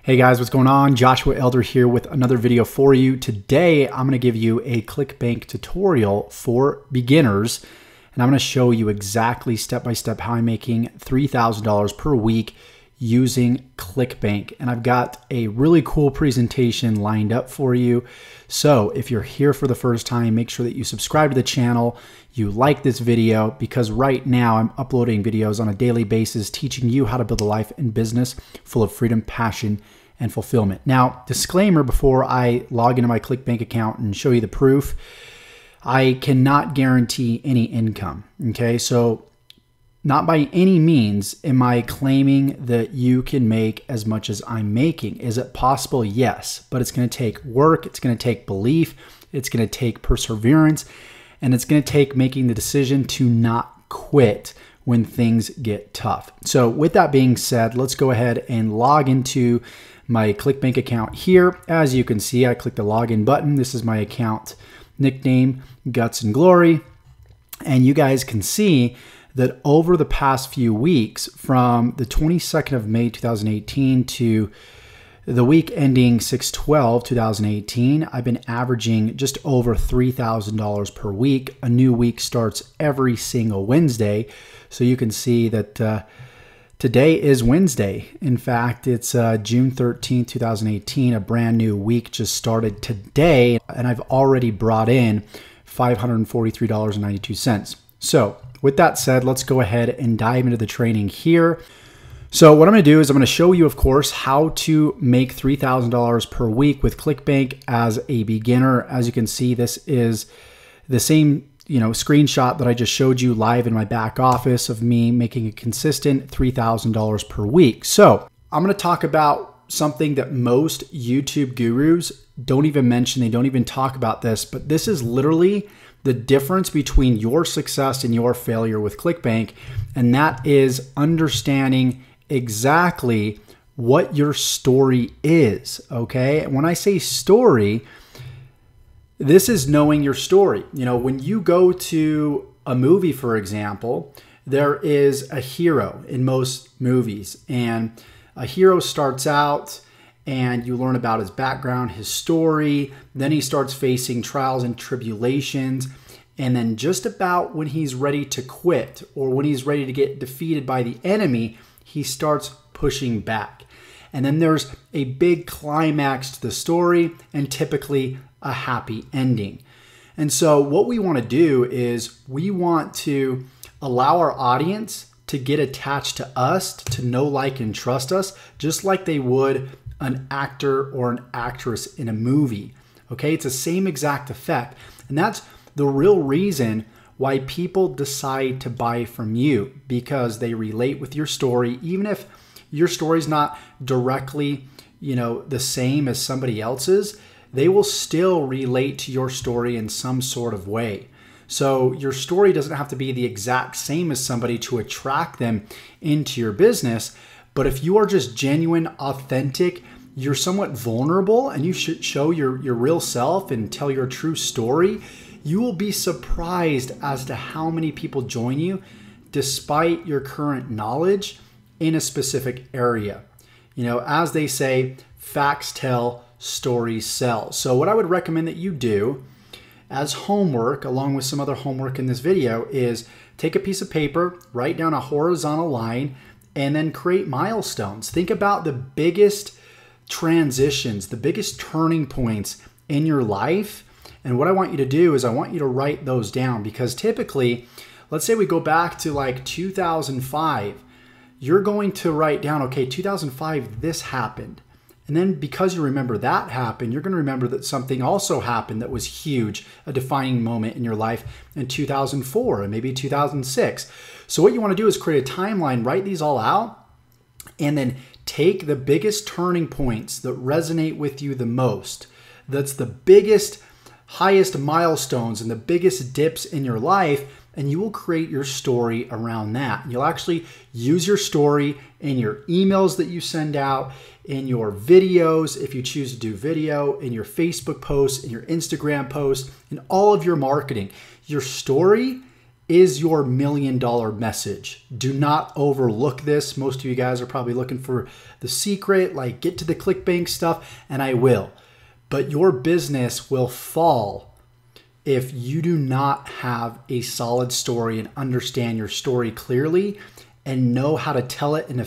Hey guys, what's going on? Joshua Elder here with another video for you. Today, I'm going to give you a Clickbank tutorial for beginners, and I'm going to show you exactly step-by-step how I'm making $3,000 per week using Clickbank. And I've got a really cool presentation lined up for you. So if you're here for the first time, make sure that you subscribe to the channel, you like this video, because right now I'm uploading videos on a daily basis teaching you how to build a life and business full of freedom, passion, and fulfillment. Now, disclaimer before I log into my Clickbank account and show you the proof, I cannot guarantee any income, okay? So not by any means am I claiming that you can make as much as I'm making. Is it possible? Yes, but it's going to take work, it's going to take belief, it's going to take perseverance, and it's going to take making the decision to not quit when things get tough. So with that being said, let's go ahead and log into my Clickbank account here. As you can see, I click the login button. This is my account nickname, Guts and Glory. And you guys can see that over the past few weeks, from the 22nd of May 2018 to the week ending 6/12/2018, I've been averaging just over $3,000 per week. A new week starts every single Wednesday. So you can see that today is Wednesday. In fact, it's June 13th, 2018. A brand new week just started today, and I've already brought in $543.92. So with that said, let's go ahead and dive into the training here. So what I'm going to do is I'm going to show you, of course, how to make $3,000 per week with Clickbank as a beginner. As you can see, this is the same screenshot that I just showed you live in my back office of me making a consistent $3,000 per week. So I'm going to talk about something that most YouTube gurus don't even mention. They don't even talk about this, but this is literally the difference between your success and your failure with Clickbank, and that is understanding exactly what your story is, okay? When I say story, this is knowing your story. When you go to a movie, for example, there is a hero in most movies, and a hero starts out and you learn about his background, his story. Then he starts facing trials and tribulations. And then just about when he's ready to quit or when he's ready to get defeated by the enemy, he starts pushing back. And then there's a big climax to the story and typically a happy ending. And so what we want to do is we want to allow our audience to get attached to us, to know, like, and trust us, just like they would an actor or an actress in a movie. Okay, it's the same exact effect. And that's the real reason why people decide to buy from you, because they relate with your story. Even if your story is not directly, the same as somebody else's, they will still relate to your story in some sort of way. So your story doesn't have to be the exact same as somebody to attract them into your business. But if you are just genuine, authentic, you're somewhat vulnerable, and you should show your real self and tell your true story, you will be surprised as to how many people join you despite your current knowledge in a specific area. As they say, facts tell, stories sell. So what I would recommend that you do as homework, along with some other homework in this video, is take a piece of paper, write down a horizontal line, and then create milestones. Think about the biggest transitions, the biggest turning points in your life. And what I want you to do is I want you to write those down, because typically, let's say we go back to like 2005, you're going to write down, okay, 2005, this happened. And then because you remember that happened, you're going to remember that something also happened that was huge, a defining moment in your life in 2004 and maybe 2006. So what you want to do is create a timeline, write these all out, and then take the biggest turning points that resonate with you the most. That's the biggest, highest milestones and the biggest dips in your life, and you will create your story around that. You'll actually use your story in your emails that you send out, in your videos, if you choose to do video, in your Facebook posts, in your Instagram posts, in all of your marketing. Your story is your $1 million message. Do not overlook this. Most of you guys are probably looking for the secret, like get to the Clickbank stuff, and I will. But your business will fall if you do not have a solid story and understand your story clearly and know how to tell it in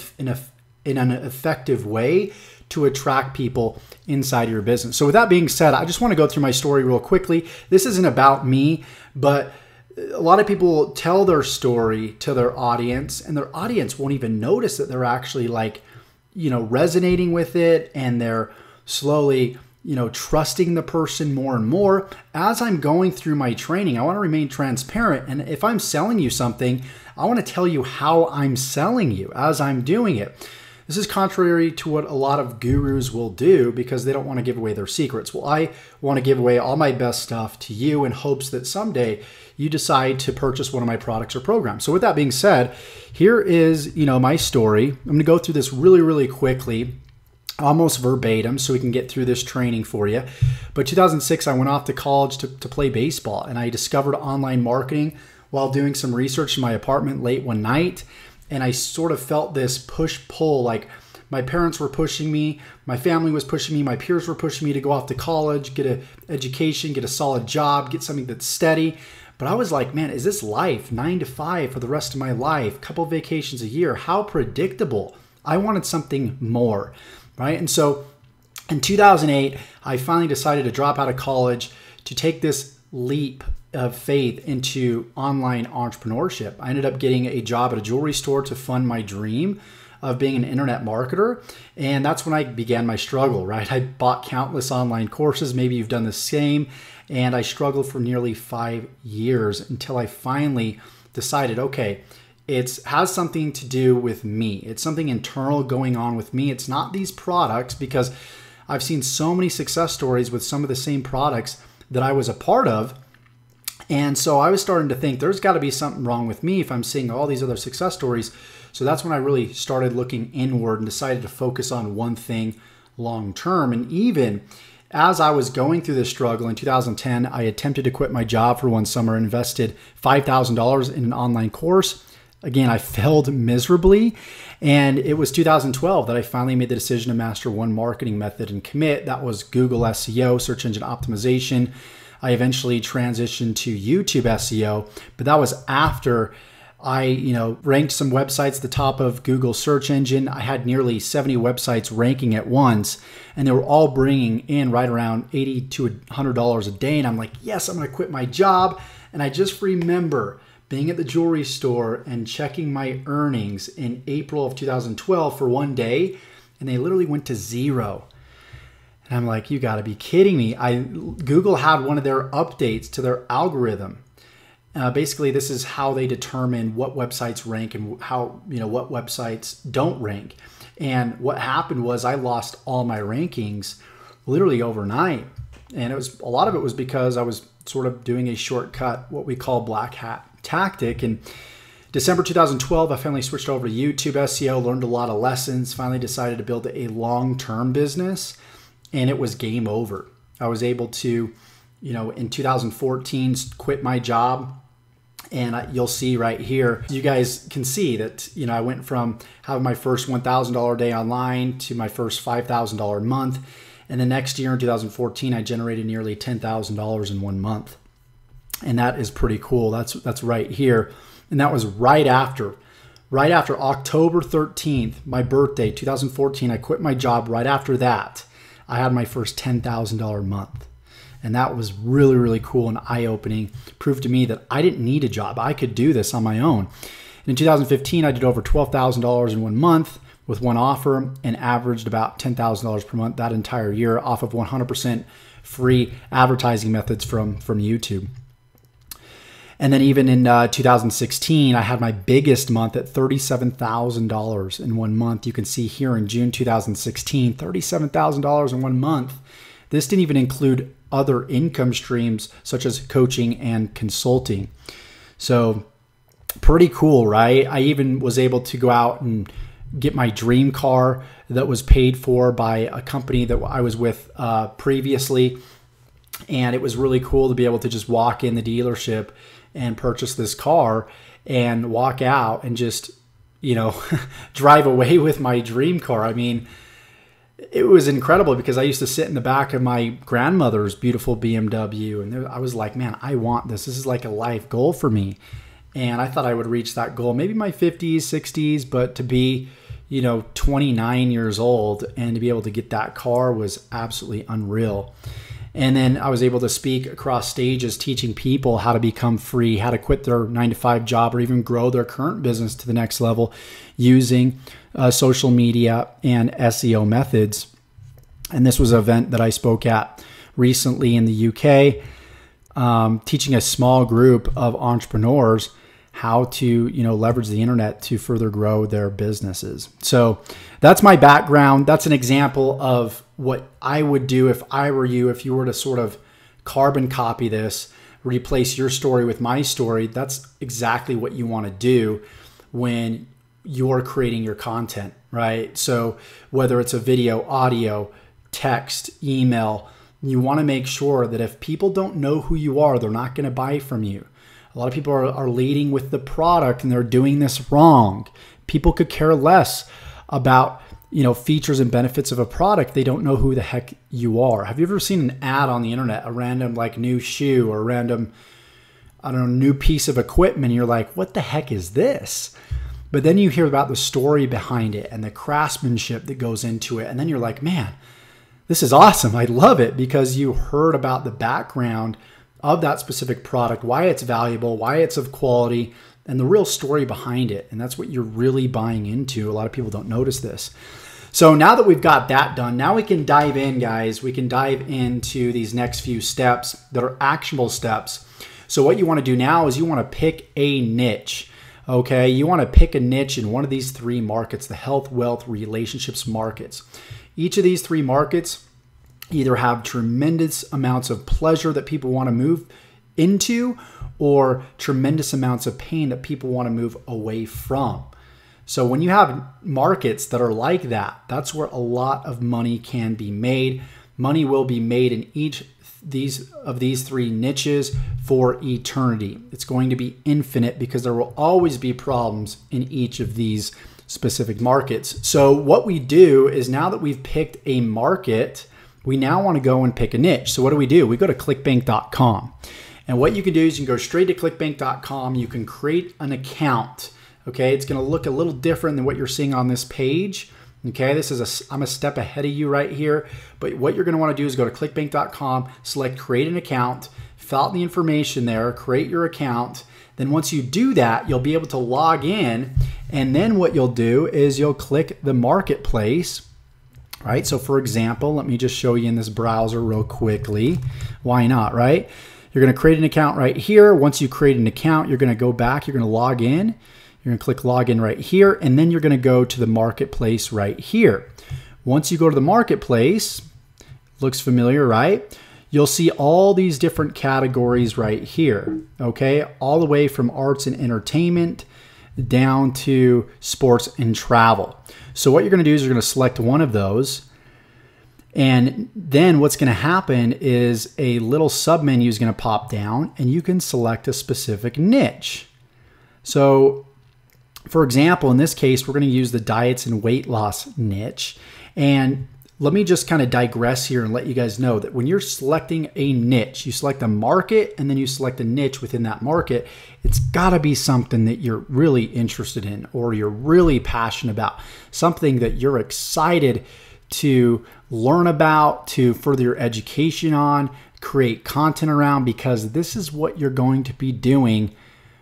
an effective way to attract people inside your business. So with that being said, I just want to go through my story real quickly. This isn't about me, but a lot of people tell their story to their audience, and their audience won't even notice that they're actually resonating with it, and they're slowly, trusting the person more and more. As I'm going through my training, I want to remain transparent. And if I'm selling you something, I want to tell you how I'm selling you as I'm doing it. This is contrary to what a lot of gurus will do because they don't want to give away their secrets. Well, I want to give away all my best stuff to you in hopes that someday you decide to purchase one of my products or programs. So with that being said, here is, my story. I'm going to go through this really, really quickly, almost verbatim, so we can get through this training for you. But 2006, I went off to college to play baseball, and I discovered online marketing while doing some research in my apartment late one night. And I sort of felt this push-pull, like my parents were pushing me, my family was pushing me, my peers were pushing me to go off to college, get an education, get a solid job, get something that's steady. But I was like, man, is this life 9 to 5 for the rest of my life? Couple vacations a year, how predictable. I wanted something more, right? And so in 2008, I finally decided to drop out of college to take this leap of faith into online entrepreneurship. I ended up getting a job at a jewelry store to fund my dream of being an internet marketer. And that's when I began my struggle, right? I bought countless online courses. Maybe you've done the same. And I struggled for nearly 5 years until I finally decided, okay, it has something to do with me. It's something internal going on with me. It's not these products, because I've seen so many success stories with some of the same products that I was a part of. And so I was starting to think there's got to be something wrong with me if I'm seeing all these other success stories. So that's when I really started looking inward and decided to focus on one thing long term. And even as I was going through this struggle in 2010, I attempted to quit my job for one summer, invested $5,000 in an online course. Again, I failed miserably. And it was 2012 that I finally made the decision to master one marketing method and commit. That was Google SEO, search engine optimization. I eventually transitioned to YouTube SEO, but that was after I, ranked some websites at the top of Google search engine. I had nearly 70 websites ranking at once, and they were all bringing in right around $80 to $100 a day. And I'm like, yes, I'm going to quit my job. And I just remember being at the jewelry store and checking my earnings in April of 2012 for one day, and they literally went to zero. And I'm like, you got to be kidding me. Google had one of their updates to their algorithm. Basically, this is how they determine what websites rank and how, what websites don't rank. And what happened was I lost all my rankings literally overnight. And a lot of it was because I was sort of doing a shortcut, what we call black hat tactic. And December 2012, I finally switched over to YouTube SEO, learned a lot of lessons, finally decided to build a long-term business. And it was game over. I was able to, in 2014, quit my job. And you'll see right here, you guys can see that, I went from having my first $1,000 a day online to my first $5,000 a month. And the next year in 2014, I generated nearly $10,000 in 1 month. And that is pretty cool. That's right here. And that was right after October 13th, my birthday, 2014, I quit my job. Right after that, I had my first $10,000 month. And that was really, really cool and eye-opening. Proved to me that I didn't need a job. I could do this on my own. And in 2015, I did over $12,000 in 1 month with one offer and averaged about $10,000 per month that entire year off of 100% free advertising methods from YouTube. And then even in 2016, I had my biggest month at $37,000 in 1 month. You can see here in June 2016, $37,000 in 1 month. This didn't even include other income streams such as coaching and consulting. So pretty cool, right? I even was able to go out and get my dream car that was paid for by a company that I was with previously. And it was really cool to be able to just walk in the dealership, and purchase this car and walk out and just, you know, drive away with my dream car. I mean, it was incredible because I used to sit in the back of my grandmother's beautiful BMW, and I was like, man, I want this. This is like a life goal for me. And I thought I would reach that goal, maybe my 50s, 60s, but to be, you know, 29 years old and to be able to get that car was absolutely unreal. And then I was able to speak across stages, teaching people how to become free, how to quit their 9-to-5 job, or even grow their current business to the next level using social media and SEO methods. And this was an event that I spoke at recently in the UK, teaching a small group of entrepreneurs how to, you know, leverage the internet to further grow their businesses. So that's my background. That's an example of what I would do if I were you, if you were to sort of carbon copy this, replace your story with my story. That's exactly what you want to do when you're creating your content, right? So whether it's a video, audio, text, email, you want to make sure that if people don't know who you are, they're not going to buy from you. A lot of people are leading with the product and they're doing this wrong. People could care less about, you know, features and benefits of a product. They don't know who the heck you are. Have you ever seen an ad on the internet, a random like new shoe or a random, I don't know, new piece of equipment? And you're like, what the heck is this? But then you hear about the story behind it and the craftsmanship that goes into it. And then you're like, man, this is awesome. I love it, because you heard about the background of that specific product, why it's valuable, why it's of quality, and the real story behind it. And that's what you're really buying into. A lot of people don't notice this. So now that we've got that done, now we can dive in, guys. We can dive into these next few steps that are actionable steps. So what you want to do now is you want to pick a niche. Okay, you want to pick a niche in one of these three markets, the health, wealth, relationships markets. Each of these three markets either have tremendous amounts of pleasure that people want to move into, or tremendous amounts of pain that people want to move away from. So when you have markets that are like that, that's where a lot of money can be made. Money will be made in each of these three niches for eternity. It's going to be infinite because there will always be problems in each of these specific markets. So what we do is, now that we've picked a market, we now want to go and pick a niche. So what do? We go to clickbank.com. And what you can do is you can go straight to clickbank.com. You can create an account. Okay, it's going to look a little different than what you're seeing on this page. Okay, I'm a step ahead of you right here. But what you're going to want to do is go to clickbank.com, select create an account, fill out the information there, create your account. Then once you do that, you'll be able to log in. And then what you'll do is you'll click the marketplace. Right? So for example, let me just show you in this browser real quickly. Why not, right? You're going to create an account right here. Once you create an account, you're going to go back, you're going to log in. You're going to click login right here, and then you're going to go to the marketplace right here. Once you go to the marketplace, looks familiar, right? You'll see all these different categories right here, okay? All the way from arts and entertainment down to sports and travel. So what you're going to do is you're going to select one of those, and then what's going to happen is a little submenu is going to pop down, and you can select a specific niche. So for example, in this case, we're going to use the diets and weight loss niche. And let me just kind of digress here and let you guys know that when you're selecting a niche, you select a market and then you select a niche within that market. It's got to be something that you're really interested in, or you're really passionate about, something that you're excited to learn about, to further your education on, create content around, because this is what you're going to be doing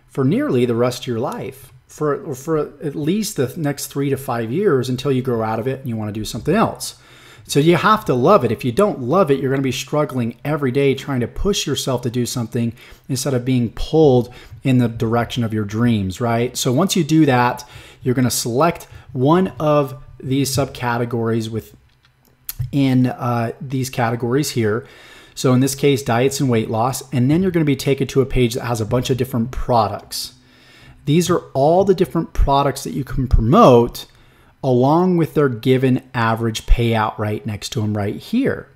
for nearly the rest of your life, for at least the next 3 to 5 years, until you grow out of it and you want to do something else. So you have to love it. If you don't love it, you're going to be struggling every day trying to push yourself to do something instead of being pulled in the direction of your dreams, right? So once you do that, you're going to select one of these subcategories within these categories here. So in this case, diets and weight loss, and then you're going to be taken to a page that has a bunch of different products. These are all the different products that you can promote, along with their given average payout right next to them right here.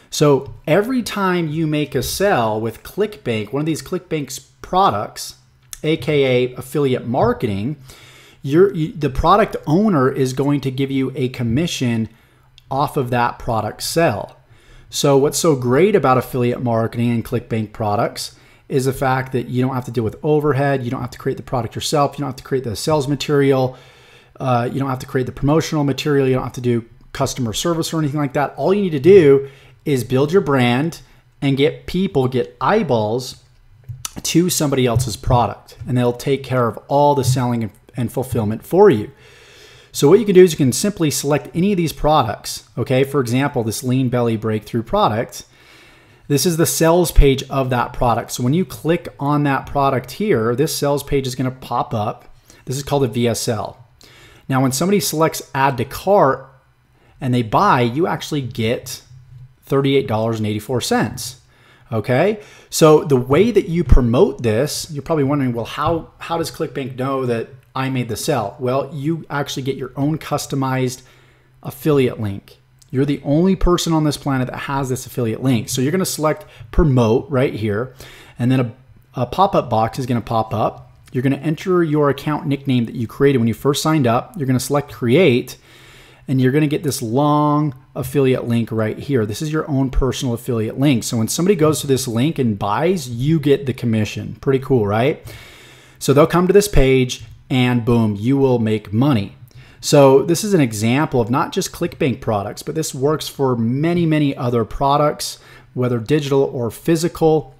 So every time you make a sell with Clickbank, one of these Clickbank's products, aka affiliate marketing, the product owner is going to give you a commission off of that product sell. So what's so great about affiliate marketing and Clickbank products is the fact that you don't have to deal with overhead, you don't have to create the product yourself, you don't have to create the sales material, you don't have to create the promotional material, you don't have to do customer service or anything like that. All you need to do is build your brand and get eyeballs to somebody else's product, and they'll take care of all the selling and fulfillment for you. So what you can do is you can simply select any of these products. Okay, for example, this lean belly breakthrough product, this is the sales page of that product. So when you click on that product here, this sales page is going to pop up. This is called a VSL. Now, when somebody selects add to cart and they buy, you actually get $38.84. Okay, so the way that you promote this, you're probably wondering, well, how does Clickbank know that I made the sell? Well, you actually get your own customized affiliate link. You're the only person on this planet that has this affiliate link. So you're going to select promote right here, and then a pop-up box is going to pop up. You're going to enter your account nickname that you created when you first signed up. You're going to select create, and you're going to get this long affiliate link right here. This is your own personal affiliate link. So when somebody goes to this link and buys, you get the commission. Pretty cool, right? So they'll come to this page and boom, you will make money. So this is an example of not just Clickbank products, but this works for many, many other products, whether digital or physical.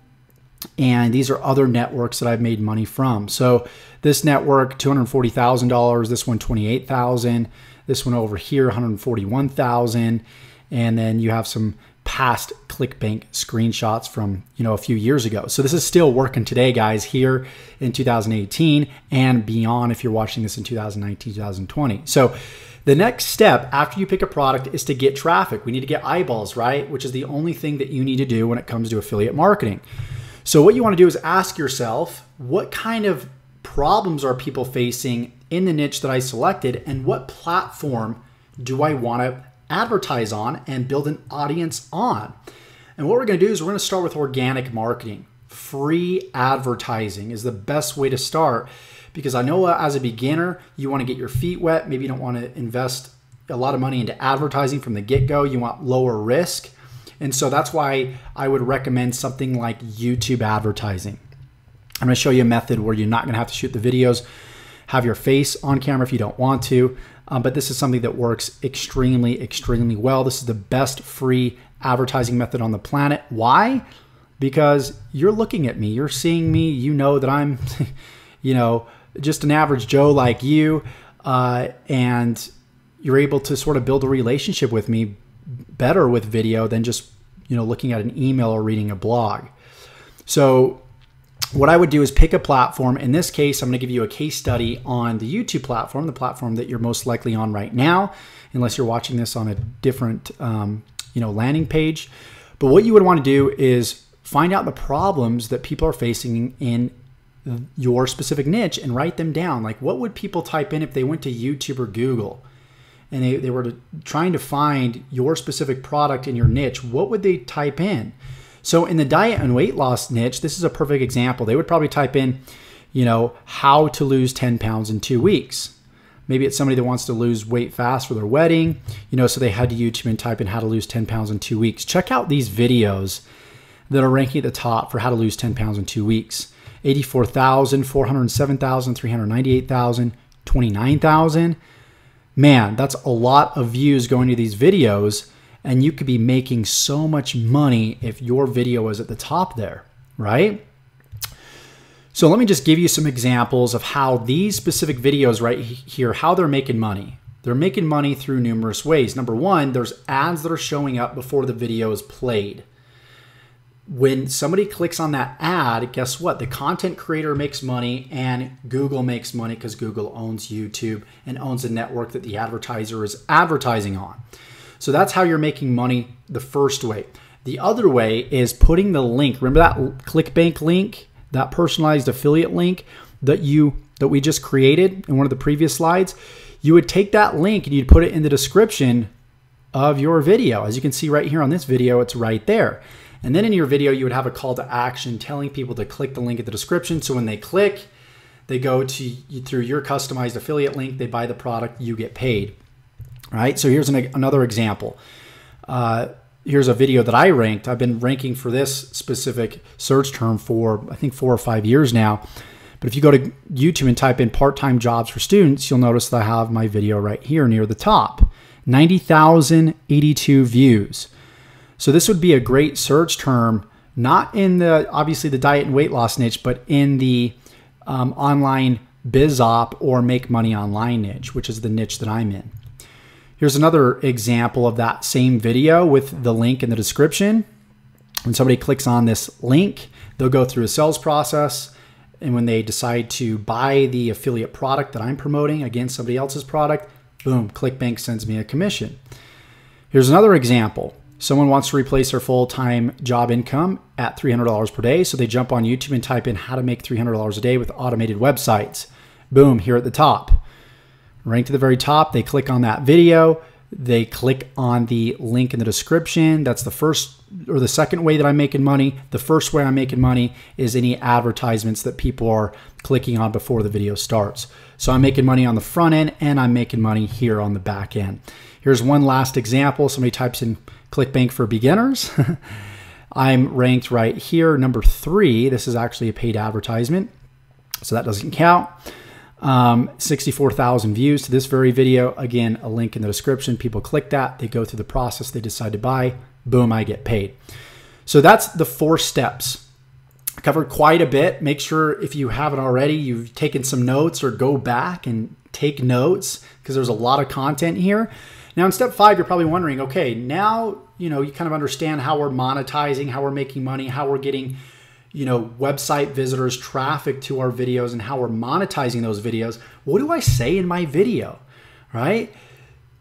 And these are other networks that I've made money from. So this network, $240,000, this one, $28,000, this one over here, $141,000. And then you have some past Clickbank screenshots from, a few years ago. So this is still working today, guys, here in 2018 and beyond if you're watching this in 2019, 2020. So the next step after you pick a product is to get traffic. We need to get eyeballs, right? Which is the only thing that you need to do when it comes to affiliate marketing. So what you want to do is ask yourself, what kind of problems are people facing in the niche that I selected, and what platform do I want to advertise on and build an audience on? And what we're going to do is we're going to start with organic marketing. Free advertising is the best way to start, because I know as a beginner, you want to get your feet wet. Maybe you don't want to invest a lot of money into advertising from the get-go. You want lower risk. And so that's why I would recommend something like YouTube advertising. I'm going to show you a method where you're not going to have to shoot the videos, have your face on camera if you don't want to. But this is something that works extremely, extremely well. This is the best free advertising method on the planet. Why? Because you're looking at me, you're seeing me, you know that I'm, just an average Joe like you, and you're able to sort of build a relationship with me better with video than just, looking at an email or reading a blog. So what I would do is pick a platform. In this case, I'm going to give you a case study on the YouTube platform, the platform that you're most likely on right now, unless you're watching this on a different, landing page. But what you would want to do is find out the problems that people are facing in your specific niche and write them down. Like, what would people type in if they went to YouTube or Google and they were trying to find your specific product in your niche? What would they type in? So in the diet and weight loss niche, this is a perfect example. They would probably type in, how to lose 10 pounds in 2 weeks. Maybe it's somebody that wants to lose weight fast for their wedding, so they had to YouTube and type in how to lose 10 pounds in 2 weeks. Check out these videos that are ranking at the top for how to lose 10 pounds in 2 weeks. 84,000, 407,000, 398,000, 29,000. Man, that's a lot of views going to these videos, and you could be making so much money if your video is at the top there, right? So let me just give you some examples of how these specific videos right here, how they're making money. They're making money through numerous ways. Number one, there's ads that are showing up before the video is played. When somebody clicks on that ad, guess what? The content creator makes money and Google makes money because Google owns YouTube and owns the network that the advertiser is advertising on. So that's how you're making money the first way. The other way is putting the link. Remember that Clickbank link, that personalized affiliate link that we just created in one of the previous slides? You would take that link and you'd put it in the description of your video. As you can see right here on this video, it's right there. And then in your video, you would have a call to action telling people to click the link in the description. So when they click, they go to through your customized affiliate link, they buy the product, you get paid. All right, so here's another example. Here's a video that I ranked. I've been ranking for this specific search term for, I think, 4 or 5 years now. But if you go to YouTube and type in part-time jobs for students, you'll notice that I have my video right here near the top. 90,082 views. So this would be a great search term, not in the, obviously the diet and weight loss niche, but in the online biz op or make money online niche, which is the niche that I'm in. Here's another example of that same video with the link in the description. When somebody clicks on this link, they'll go through a sales process. And when they decide to buy the affiliate product that I'm promoting against somebody else's product, boom, Clickbank sends me a commission. Here's another example. Someone wants to replace their full-time job income at $300 per day. So they jump on YouTube and type in how to make $300 a day with automated websites. Boom, here at the top. Right to the very top, they click on that video. They click on the link in the description. That's the first or the second way that I'm making money. The first way I'm making money is any advertisements that people are clicking on before the video starts. So I'm making money on the front end and I'm making money here on the back end. Here's one last example. Somebody types in Clickbank for beginners. I'm ranked right here, number 3. This is actually a paid advertisement, so that doesn't count. 64,000 views to this very video. Again, a link in the description. People click that, they go through the process, they decide to buy, boom, I get paid. So that's the 4 steps. I covered quite a bit. Make sure if you haven't already, you've taken some notes or go back and take notes because there's a lot of content here. Now in step 5, you're probably wondering, okay, now, you kind of understand how we're monetizing, how we're making money, how we're getting, website visitors, traffic to our videos, and how we're monetizing those videos. What do I say in my video, right?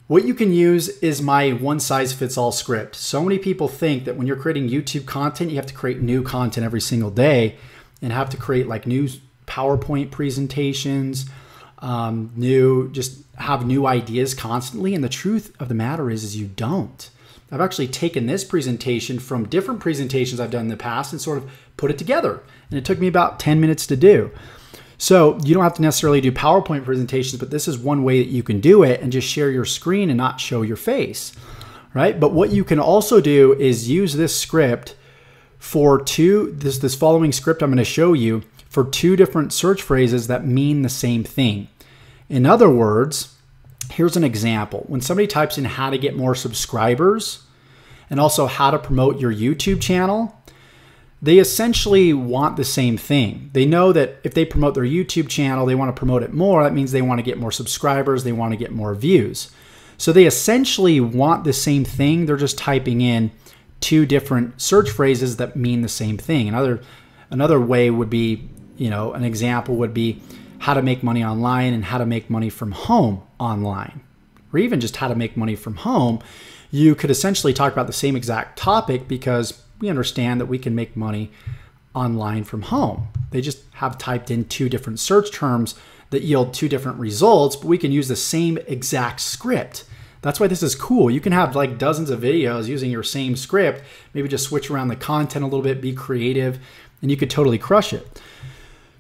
What you can use is my one-size-fits-all script. So many people think that when you're creating YouTube content, you have to create new content every single day and have to create like new PowerPoint presentations, just have new ideas constantly. And the truth of the matter is you don't. I've actually taken this presentation from different presentations I've done in the past and sort of put it together. And it took me about 10 minutes to do. So you don't have to necessarily do PowerPoint presentations, but this is one way that you can do it and just share your screen and not show your face, right? But what you can also do is use this script for this following script I'm going to show you for 2 different search phrases that mean the same thing. In other words, here's an example. When somebody types in how to get more subscribers and also how to promote your YouTube channel, they essentially want the same thing. They know that if they promote their YouTube channel, they want to promote it more. That means they want to get more subscribers. They want to get more views. So they essentially want the same thing. They're just typing in 2 different search phrases that mean the same thing. Another way would be, an example would be how to make money online and how to make money from home online, or even just how to make money from home. You could essentially talk about the same exact topic because we understand that we can make money online from home. They just have typed in 2 different search terms that yield 2 different results, but we can use the same exact script. That's why this is cool. You can have like dozens of videos using your same script, maybe just switch around the content a little bit, be creative, and you could totally crush it.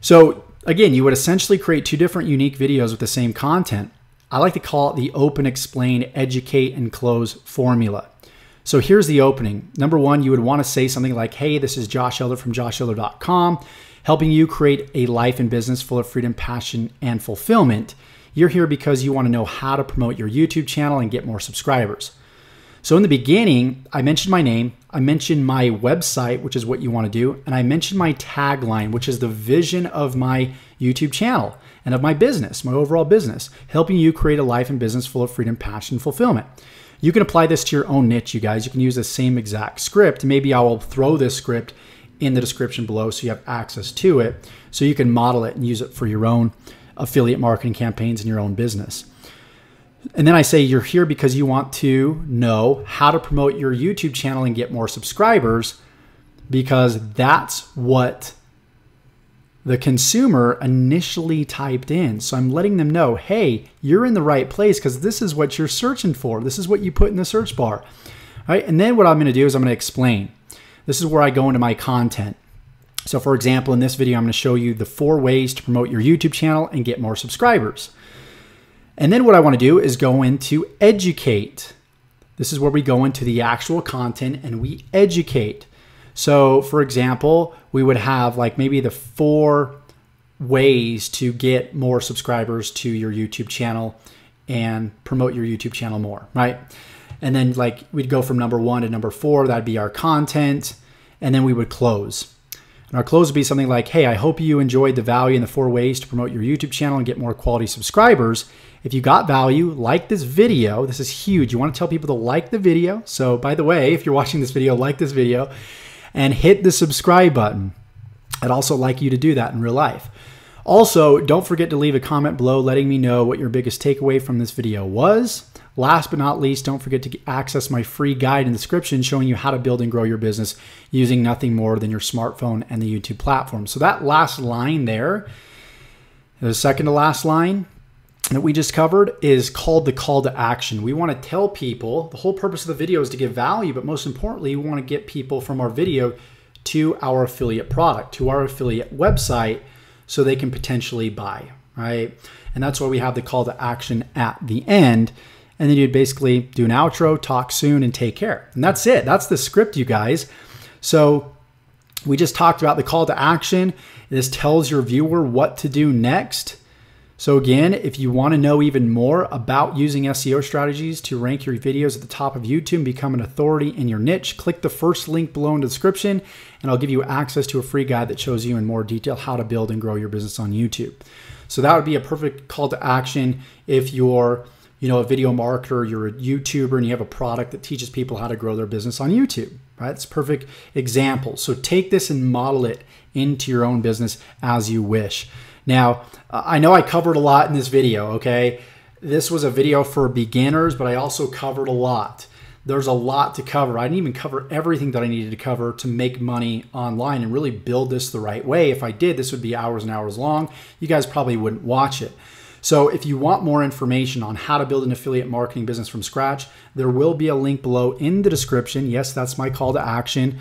So again, you would essentially create 2 different unique videos with the same content. I like to call it the open, explain, educate, and close formula. So here's the opening. Number 1, you would want to say something like, hey, this is Josh Elder from joshelder.com, helping you create a life and business full of freedom, passion, and fulfillment. You're here because you want to know how to promote your YouTube channel and get more subscribers. So in the beginning, I mentioned my name, I mentioned my website, which is what you want to do, and I mentioned my tagline, which is the vision of my YouTube channel and of my business, my overall business, helping you create a life and business full of freedom, passion, and fulfillment. You can apply this to your own niche, you guys. You can use the same exact script. Maybe I will throw this script in the description below so you have access to it, so you can model it and use it for your own affiliate marketing campaigns in your own business. And then I say you're here because you want to know how to promote your YouTube channel and get more subscribers, because that's what the consumer initially typed in. So I'm letting them know, hey, you're in the right place because this is what you're searching for. This is what you put in the search bar. All right, and then what I'm going to do is I'm going to explain. This is where I go into my content. So for example, in this video, I'm going to show you the 4 ways to promote your YouTube channel and get more subscribers. And then what I want to do is go into educate. This is where we go into the actual content and we educate. So for example, we would have like maybe the 4 ways to get more subscribers to your YouTube channel and promote your YouTube channel more, right? And then like we'd go from number 1 to number 4, that'd be our content. And then we would close. And our close would be something like, hey, I hope you enjoyed the value in the 4 ways to promote your YouTube channel and get more quality subscribers. If you got value, like this video. This is huge. You want to tell people to like the video. So by the way, if you're watching this video, like this video and hit the subscribe button. I'd also like you to do that in real life. Also, don't forget to leave a comment below letting me know what your biggest takeaway from this video was. Last but not least, don't forget to access my free guide in the description showing you how to build and grow your business using nothing more than your smartphone and the YouTube platform. So that last line there, the second to last line that we just covered is called the call to action. We want to tell people, the whole purpose of the video is to give value, but most importantly, we want to get people from our video to our affiliate product, to our affiliate website so they can potentially buy, right? And that's why we have the call to action at the end. And then you'd basically do an outro, talk soon, and take care. And that's it. That's the script, you guys. So we just talked about the call to action. This tells your viewer what to do next. So again, if you want to know even more about using SEO strategies to rank your videos at the top of YouTube and become an authority in your niche, click the first link below in the description, and I'll give you access to a free guide that shows you in more detail how to build and grow your business on YouTube. So that would be a perfect call to action if you're a video marketer, you're a YouTuber, and you have a product that teaches people how to grow their business on YouTube, right? It's a perfect example. So take this and model it into your own business as you wish. Now, I know I covered a lot in this video, okay? This was a video for beginners, but I also covered a lot. There's a lot to cover. I didn't even cover everything that I needed to cover to make money online and really build this the right way. If I did, this would be hours and hours long. You guys probably wouldn't watch it. So if you want more information on how to build an affiliate marketing business from scratch, there will be a link below in the description. Yes, that's my call to action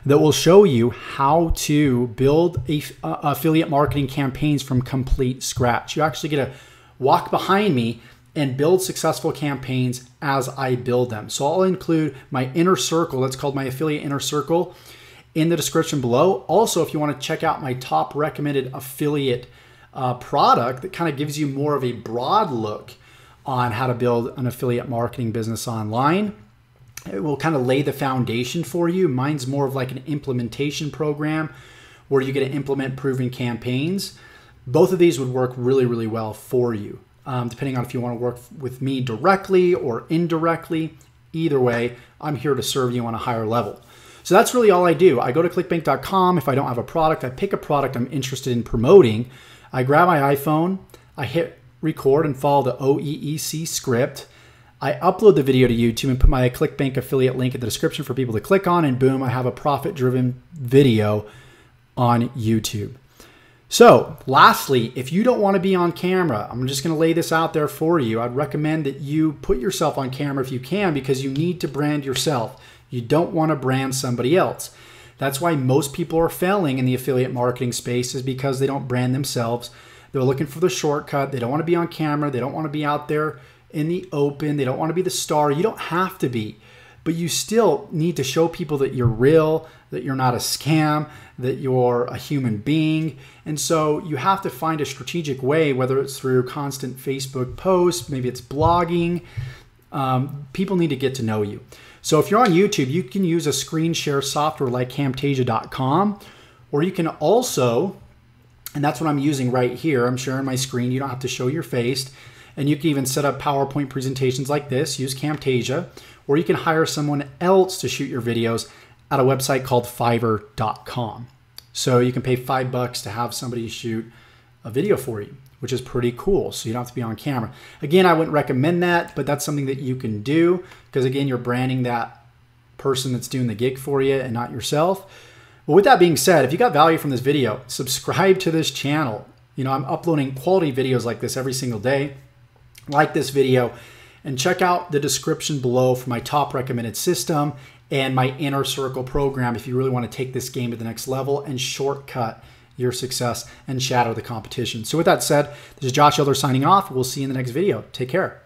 that will show you how to build affiliate marketing campaigns from complete scratch. You actually get to walk behind me and build successful campaigns as I build them. So I'll include my inner circle, that's called my affiliate inner circle, in the description below. Also, if you want to check out my top recommended affiliate product that kind of gives you more of a broad look on how to build an affiliate marketing business online. It will kind of lay the foundation for you. Mine's more of like an implementation program where you get to implement proven campaigns. Both of these would work really, really well for you, depending on if you want to work with me directly or indirectly. Either way, I'm here to serve you on a higher level. So that's really all I do. I go to clickbank.com. If I don't have a product, I pick a product I'm interested in promoting. I grab my iPhone, I hit record and follow the OEEC script. I upload the video to YouTube and put my Clickbank affiliate link in the description for people to click on, and boom, I have a profit-driven video on YouTube. So lastly, if you don't want to be on camera, I'm just going to lay this out there for you. I'd recommend that you put yourself on camera if you can, because you need to brand yourself. You don't want to brand somebody else. That's why most people are failing in the affiliate marketing space, is because they don't brand themselves. They're looking for the shortcut. They don't want to be on camera. They don't want to be out there in the open. They don't want to be the star. You don't have to be, but you still need to show people that you're real, that you're not a scam, that you're a human being. And so you have to find a strategic way, whether it's through constant Facebook posts, maybe it's blogging. People need to get to know you. So if you're on YouTube, you can use a screen share software like Camtasia.com, or you can also, and that's what I'm using right here, I'm sharing my screen. You don't have to show your face. And you can even set up PowerPoint presentations like this, use Camtasia, or you can hire someone else to shoot your videos at a website called Fiverr.com. So you can pay $5 to have somebody shoot a video for you, which is pretty cool. So you don't have to be on camera. Again, I wouldn't recommend that, but that's something that you can do, because again, you're branding that person that's doing the gig for you and not yourself. Well, with that being said, if you got value from this video, subscribe to this channel. You know, I'm uploading quality videos like this every single day. Like this video and check out the description below for my top recommended system and my inner circle program if you really want to take this game to the next level and shortcut your success and shadow the competition. So with that said, this is Josh Elder signing off. We'll see you in the next video. Take care.